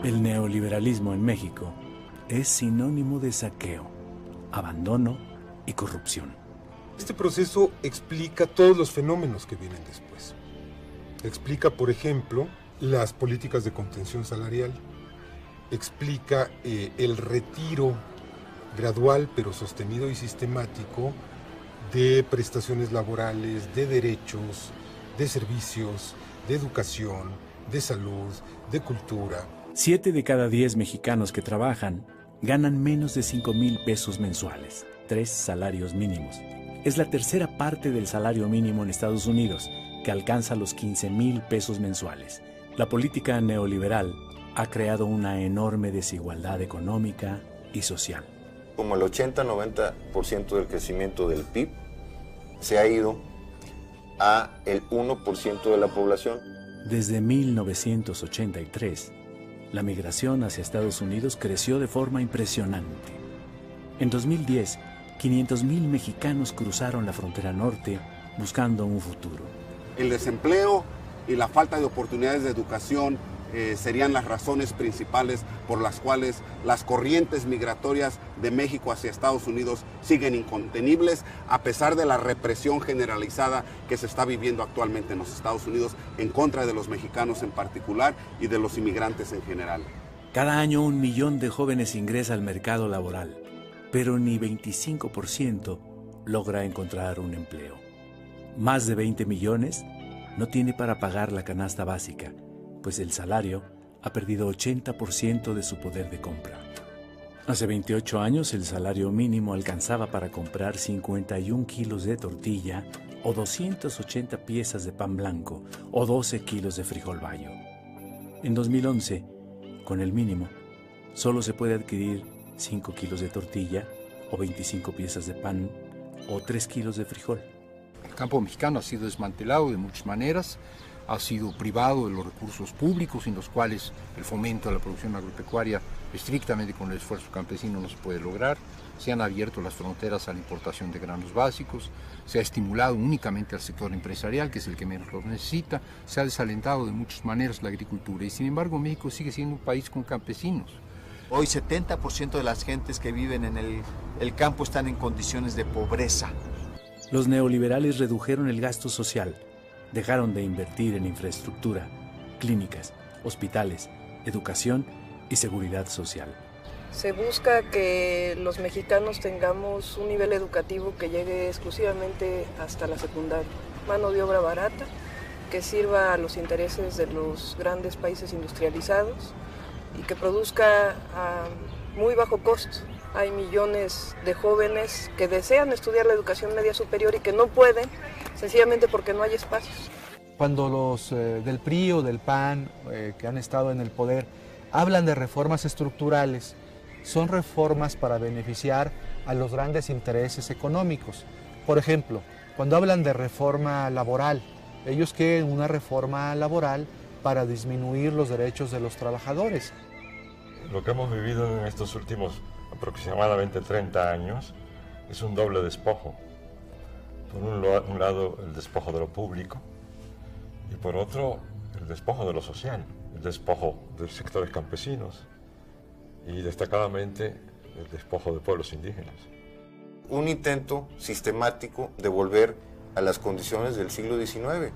El neoliberalismo en México es sinónimo de saqueo, abandono y corrupción. Este proceso explica todos los fenómenos que vienen después. Explica, por ejemplo, las políticas de contención salarial. Explica el retiro gradual pero sostenido y sistemático de prestaciones laborales, de derechos, de servicios, de educación, de salud, de cultura. 7 de cada 10 mexicanos que trabajan ganan menos de 5,000 pesos mensuales, 3 salarios mínimos. Es la tercera parte del salario mínimo en Estados Unidos, que alcanza los 15,000 pesos mensuales. La política neoliberal ha creado una enorme desigualdad económica y social. Como el 80-90% del crecimiento del PIB se ha ido a el 1% de la población. Desde 1983, la migración hacia Estados Unidos creció de forma impresionante. En 2010, 500,000 mexicanos cruzaron la frontera norte buscando un futuro. El desempleo y la falta de oportunidades de educación serían las razones principales por las cuales las corrientes migratorias de México hacia Estados Unidos siguen incontenibles, a pesar de la represión generalizada que se está viviendo actualmente en los Estados Unidos en contra de los mexicanos en particular y de los inmigrantes en general. Cada año 1 millón de jóvenes ingresa al mercado laboral, pero ni 25% logra encontrar un empleo. Más de 20 millones no tiene para pagar la canasta básica, pues el salario ha perdido 80% de su poder de compra. Hace 28 años el salario mínimo alcanzaba para comprar 51 kilos de tortilla o 280 piezas de pan blanco o 12 kilos de frijol bayo. En 2011, con el mínimo, solo se puede adquirir 5 kilos de tortilla o 25 piezas de pan o 3 kilos de frijol. El campo mexicano ha sido desmantelado de muchas maneras, ha sido privado de los recursos públicos en los cuales el fomento de la producción agropecuaria estrictamente con el esfuerzo campesino no se puede lograr. Se han abierto las fronteras a la importación de granos básicos, se ha estimulado únicamente al sector empresarial, que es el que menos los necesita, se ha desalentado de muchas maneras la agricultura y sin embargo México sigue siendo un país con campesinos. Hoy 70% de las gentes que viven en el campo están en condiciones de pobreza. Los neoliberales redujeron el gasto social, dejaron de invertir en infraestructura, clínicas, hospitales, educación y seguridad social. Se busca que los mexicanos tengamos un nivel educativo que llegue exclusivamente hasta la secundaria. Mano de obra barata, que sirva a los intereses de los grandes países industrializados y que produzca a muy bajo costo. Hay millones de jóvenes que desean estudiar la educación media superior y que no pueden, sencillamente porque no hay espacios. Cuando los del PRI o del PAN, que han estado en el poder, hablan de reformas estructurales, son reformas para beneficiar a los grandes intereses económicos. Por ejemplo, cuando hablan de reforma laboral, ellos quieren una reforma laboral para disminuir los derechos de los trabajadores. Lo que hemos vivido en estos últimos aproximadamente 30 años es un doble despojo. Por un lado, el despojo de lo público y por otro, el despojo de lo social, el despojo de los sectores campesinos y destacadamente el despojo de pueblos indígenas. Un intento sistemático de volver a las condiciones del siglo XIX.